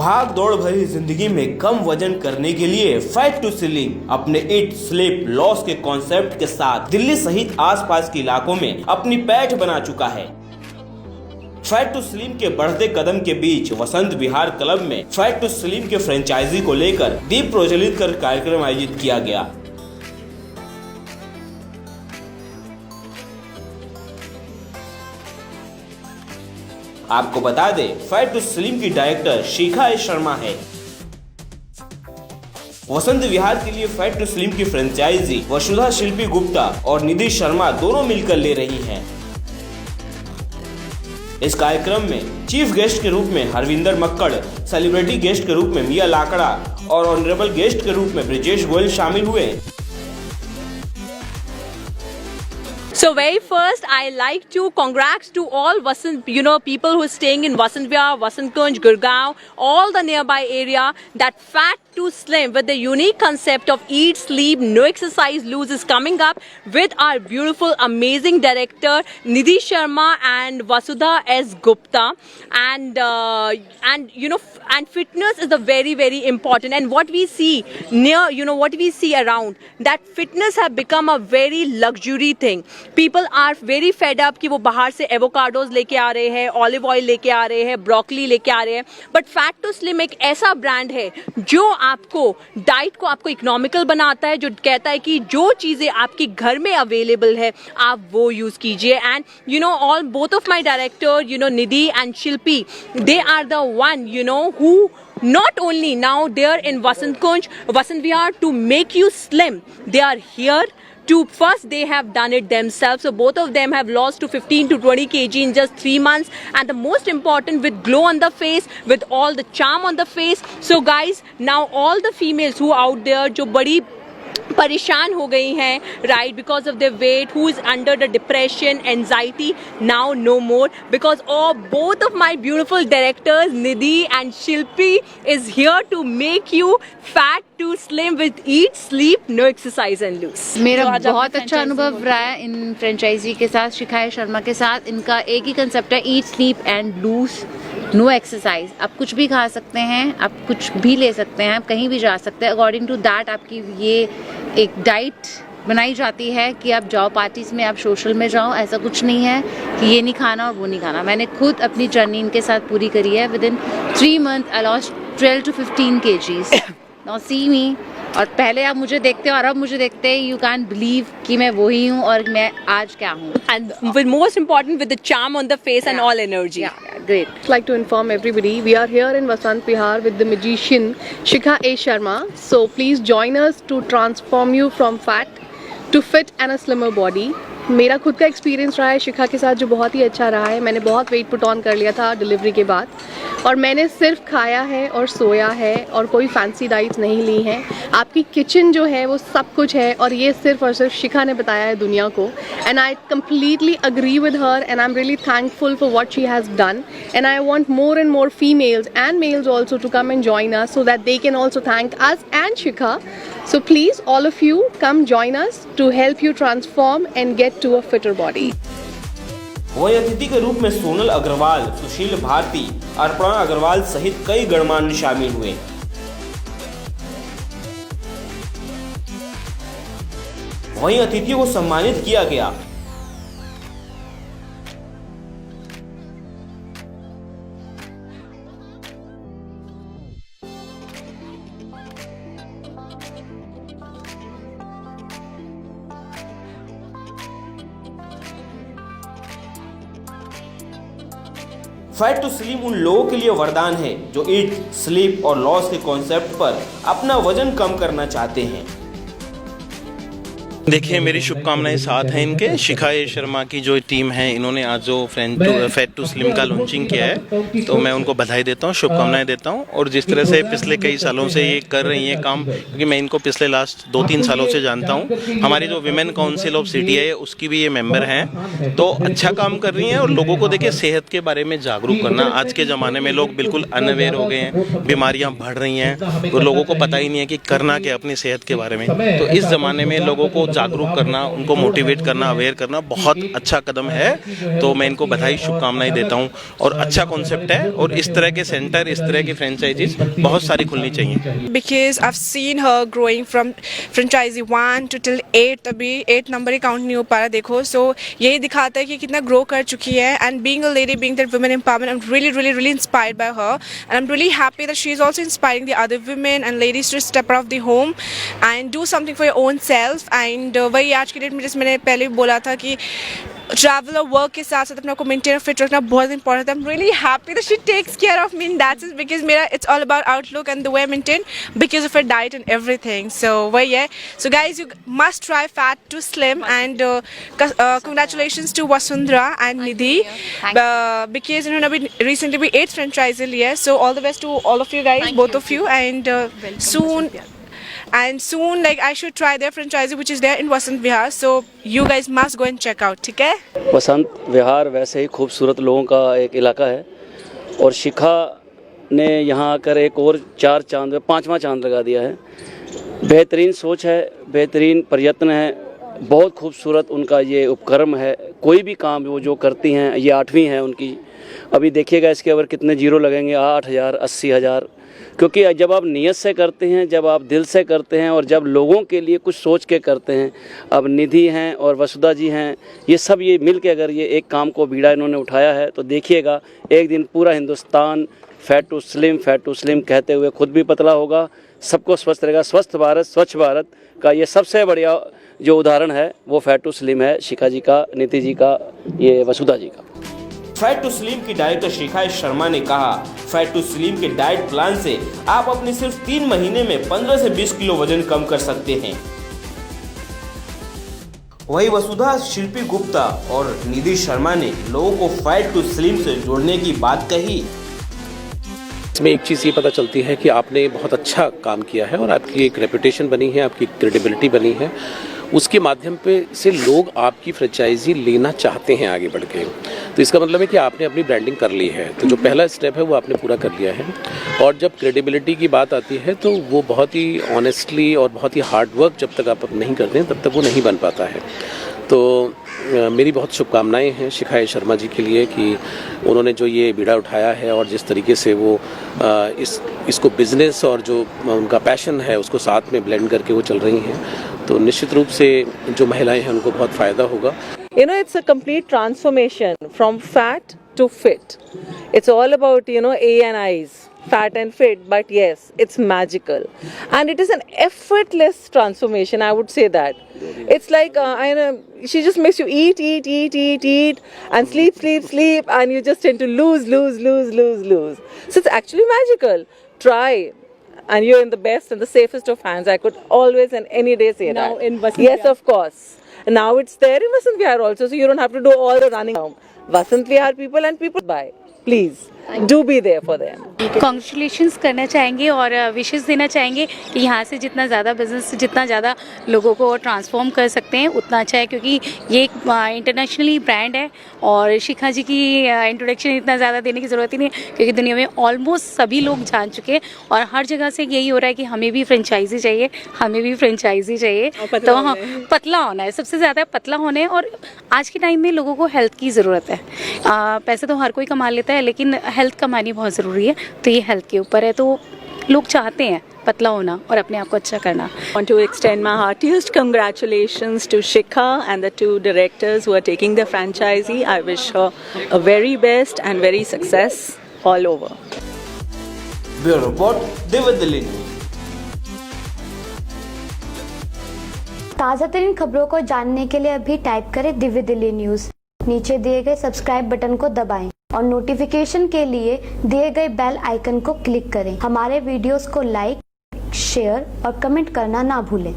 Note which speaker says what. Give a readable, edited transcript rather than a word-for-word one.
Speaker 1: भाग दौड़ भरी जिंदगी में कम वजन करने के लिए फैट टू स्लिम अपने ईट स्लीप लॉस के कॉन्सेप्ट के साथ दिल्ली सहित आसपास के इलाकों में अपनी पैठ बना चुका है। फैट टू स्लिम के बढ़ते कदम के बीच वसंत विहार क्लब में फैट टू स्लिम के फ्रेंचाइजी को लेकर दीप प्रज्वलित कर कार्यक्रम आयोजित किया गया। आपको बता दें, फैट टू स्लिम की डायरेक्टर शिखा एस शर्मा है। वसंत विहार के लिए फैट टू स्लिम की फ्रेंचाइजी वसुधा शिल्पी गुप्ता और निधि शर्मा दोनों मिलकर ले रही हैं। इस कार्यक्रम में चीफ गेस्ट के रूप में हरविंदर मक्कड़, सेलिब्रिटी गेस्ट के रूप में मिया लाकड़ा और ऑनरेबल गेस्ट के रूप में ब्रिजेश गोयल शामिल हुए।
Speaker 2: So very first, I like to congrats to all Vasant, people who are staying in Vasant Vihar, Vasant Kunj, Gurgaon, all the nearby area. That fat to slim with the unique concept of eat, sleep, no exercise, lose is coming up with our beautiful, amazing director Nidhi Sharma and Vasudha S. Gupta. And fitness is the very, very important. And what we see what we see around, that fitness have become a very luxury thing. People are very fed up कि वो बाहर से avocados लेके आ रहे हैं, olive oil लेके आ रहे हैं, ब्रोकली लेके आ रहे हैं, बट फैट टू स्लिम एक ऐसा ब्रांड है जो आपको डाइट को आपको इकोनॉमिकल बनाता है, जो कहता है कि जो चीजें आपके घर में अवेलेबल है आप वो यूज कीजिए। And all both of my director Nidhi and Shilpi, they are the one who not only now they're in Vasant Kunj, Vasant Vihar to make you slim. They are here to first they have done it themselves. So both of them have lost to 15 to 20 kg in just 3 months. And the most important, with glow on the face, with all the charm on the face. So guys, now all the females who out there जो बड़ी परेशान हो गई हैं, right, because of their weight, who is under the depression, anxiety, now no more, because both of my beautiful directors Nidhi and Shilpi is here to make you fat to slim with eat, sleep, no exercise and lose.
Speaker 3: मेरा बहुत अच्छा अनुभव रहा है इन franchise के साथ, शिखा शर्मा के साथ। इनका एक ही कंसेप्ट है, eat, sleep and lose, no exercise. आप कुछ भी खा सकते हैं, आप कुछ भी ले सकते हैं, आप कहीं भी जा सकते हैं। अकॉर्डिंग टू दैट आपकी ये एक डाइट बनाई जाती है कि आप जाओ पार्टीज में, आप सोशल में जाओ। ऐसा कुछ नहीं है कि ये नहीं खाना और वो नहीं खाना। मैंने खुद अपनी जर्नी इनके साथ पूरी करी है। Within 3 months I lost 12 to 15 kgs. Now see me. और पहले आप मुझे देखते हो और अब मुझे देखते हैं, यू कैन बिलीव कि मैं वही हूँ और मैं आज क्या हूँ।
Speaker 2: And with most important, with the charm on the face and all energy.
Speaker 3: Yeah, great.
Speaker 4: I'd like to inform everybody, we are here in Vasant Vihar with the magician Shikha A. Sharma. So please join us to transform you from fat to fit and a slimmer body. मेरा खुद का experience रहा है शिखा के साथ जो बहुत ही अच्छा रहा है। मैंने बहुत वेट पुट ऑन कर लिया था डिलीवरी के बाद, और मैंने सिर्फ खाया है और सोया है और कोई फैंसी डाइट्स नहीं ली हैं। आपकी किचन जो है वो सब कुछ है, और ये सिर्फ और सिर्फ शिखा ने बताया है दुनिया को। And I completely agree with her and I am really thankful for what she has done. And I want more and more females and males also to come and join us so that they can also thank us and Shikha. So please, all of you, come join us to help you transform and get to a fitter body.
Speaker 1: वही अतिथि के रूप में सोनल अग्रवाल, सुशील भारती, अर्पणा अग्रवाल सहित कई गणमान्य शामिल हुए। वहीं अतिथियों को सम्मानित किया गया। फैट टू स्लिम उन लोगों के लिए वरदान है जो ईट, स्लीप और लॉस के कॉन्सेप्ट पर अपना वजन कम करना चाहते हैं।
Speaker 5: देखिए, मेरी शुभकामनाएं साथ हैं इनके। शिखा ए शर्मा की जो टीम है, इन्होंने आज जो फैट टू स्लिम का लॉन्चिंग किया है, तो मैं उनको बधाई देता हूँ, शुभकामनाएं देता हूँ। और जिस तरह से पिछले कई सालों से ये कर रही हैं काम, क्योंकि मैं इनको पिछले लास्ट 2-3 सालों से जानता हूँ। हमारी जो विमेन काउंसिल ऑफ सिटी है उसकी भी ये मेंबर हैं, तो अच्छा काम कर रही हैं। और लोगों को देखिए सेहत के बारे में जागरूक करना, आज के ज़माने में लोग बिल्कुल अनअवेयर हो गए हैं, बीमारियाँ बढ़ रही हैं, तो लोगों को पता ही नहीं है कि करना क्या अपनी सेहत के बारे में। तो इस ज़माने में लोगों को जागरूक करना, उनको मोटिवेट करना, अवेयर करना बहुत अच्छा कदम है। तो मैं इनको बधाई, शुभकामनाएं देता हूँ और अच्छा कॉन्सेप्ट है और इस तरह के सेंटर, इस तरह की फ्रेंचाइजीज बहुत सारी खुलनी चाहिए।
Speaker 6: Because I've seen her growing from franchisee 1 to till 8, अभी 8 नंबर ही काउंट नहीं हो पा रहा देखो। सो यही दिखाता है कि कितना ग्रो कर चुकी है। And being a lady, being that women empowerment, I am really inspired by her and I'm really happy that she is also inspiring the other women and ladies to step out of the home and do something for your own self। and वही आज की date में जैसे मैंने पहले भी बोला था कि ट्रैवल और वर्क के साथ साथ अपने को मेंटेन और फिट रखना बहुत इंपॉर्टेंट है। I am really happy that she takes care of me in that sense, because मेरा it's all about outlook and the way I maintain because of her diet and everything. So वही है। So guys, you must try fat to slim and congratulations to Vasundhara and Nidhi because इन्होंने अभी recently भी 8 franchisee लिया है। So all the best to all of you guys, both of you and soon like I should try their franchisee which is there in Vasant Vihar, so you guys must go and check out, ठीक है।
Speaker 7: वसंत विहार वैसे ही खूबसूरत लोगों का एक इलाका है और शिखा ने यहाँ आकर एक और 4 चांद, 5वां चांद लगा दिया है। बेहतरीन सोच है, बेहतरीन प्रयत्न है, बहुत खूबसूरत उनका ये उपक्रम है। कोई भी काम वो जो करती हैं, ये 8वीं है उनकी। अभी देखिएगा इसके ऊपर कितने जीरो लगेंगे, 8,000, 80,000, क्योंकि जब आप नियत से करते हैं, जब आप दिल से करते हैं और जब लोगों के लिए कुछ सोच के करते हैं। अब निधि हैं और वसुधा जी हैं, ये सब ये मिल के अगर ये एक काम को बीड़ा इन्होंने उठाया है तो देखिएगा एक दिन पूरा हिंदुस्तान फैट टू स्लिम कहते हुए खुद भी पतला होगा, सबको स्वस्थ रहेगा। स्वस्थ भारत, स्वच्छ भारत का ये सबसे बढ़िया जो उदाहरण है वो फैट टू स्लिम है, शिखा जी का, नीति जी का, ये वसुधा जी का।
Speaker 1: फैट टू स्लिम की डायरेक्टर शिखा शर्मा ने कहा, फैट टू स्लिम के डाइट प्लान से आप अपने सिर्फ 3 महीने में 15 से 20 किलो वजन कम कर सकते हैं। वही वसुधा, शिल्पी गुप्ता और निधि शर्मा ने लोगों को फैट टू स्लिम से जोड़ने की बात कही।
Speaker 8: इसमें एक चीज़ ये पता चलती है कि आपने बहुत अच्छा काम किया है और आपकी एक रेपुटेशन बनी है, आपकी क्रेडिबिलिटी बनी है। उसके माध्यम पे से लोग आपकी फ्रेंचाइजी लेना चाहते हैं आगे बढ़ के। तो इसका मतलब है कि आपने अपनी ब्रांडिंग कर ली है। तो जो पहला स्टेप है वो आपने पूरा कर लिया है। और जब क्रेडिबिलिटी की बात आती है तो वो बहुत ही ऑनेस्टली और बहुत ही हार्ड वर्क जब तक आप नहीं करते हैं तब तक वो नहीं बन पाता है। तो मेरी बहुत शुभकामनाएं हैं शिखा शर्मा जी के लिए कि उन्होंने जो ये बीड़ा उठाया है और जिस तरीके से वो इसको बिजनेस और जो उनका पैशन है उसको साथ में ब्लेंड करके वो चल रही हैं। तो निश्चित रूप से जो महिलाएं हैं उनको बहुत फ़ायदा होगा।
Speaker 2: You know, it's a complete transformation from fat to fit. It's all about, you know, A and I's, fat and fit, but yes, it's magical. And it is an effortless transformation, I would say that. It's like, she just makes you eat, and sleep, and you just tend to lose. So it's actually magical. Try. And you're in the best and the safest of hands. I could always and any day say
Speaker 9: now
Speaker 2: that.
Speaker 9: In Vasant
Speaker 2: Yes, of course. Now it's there in Vasant Vihar also, so you don't have to do all the running around. Vasant Vihar people and people buy. Please do be there for them.
Speaker 3: Congratulations करना चाहेंगे और wishes देना चाहेंगे कि यहाँ से जितना ज़्यादा बिजनेस, जितना ज़्यादा लोगों को ट्रांसफॉर्म कर सकते हैं उतना अच्छा है, क्योंकि ये एक इंटरनेशनली ब्रांड है। और शिखा जी की इंट्रोडक्शन इतना ज़्यादा देने की ज़रूरत ही नहीं है, क्योंकि दुनिया में ऑलमोस्ट सभी लोग जान चुके हैं और हर जगह से यही हो रहा है कि हमें भी फ्रेंचाइजी चाहिए, तो हाँ, पतला होना है, सबसे ज़्यादा पतला होना है। और आज के टाइम में लोगों को हेल्थ की ज़रूरत है। पैसे तो हर कोई कमा लेता है, लेकिन हेल्थ कमानी बहुत ज़रूरी है। तो ये हेल्थ के ऊपर है, तो लोग चाहते हैं पतला होना और अपने आप को अच्छा करना।
Speaker 9: I want to extend my heartiest congratulations to Shikha and the 2 directors who are taking the franchisee. I wish her a very best and very success all over.
Speaker 1: Bureau report, Divya Delhi news.
Speaker 10: ताज़ा तरीन खबरों को जानने के लिए अभी type करें Divya Delhi news. नीचे दिए गए सब्सक्राइब बटन को दबाएं और नोटिफिकेशन के लिए दिए गए बेल आइकन को क्लिक करें। हमारे वीडियोस को लाइक, शेयर और कमेंट करना ना भूलें।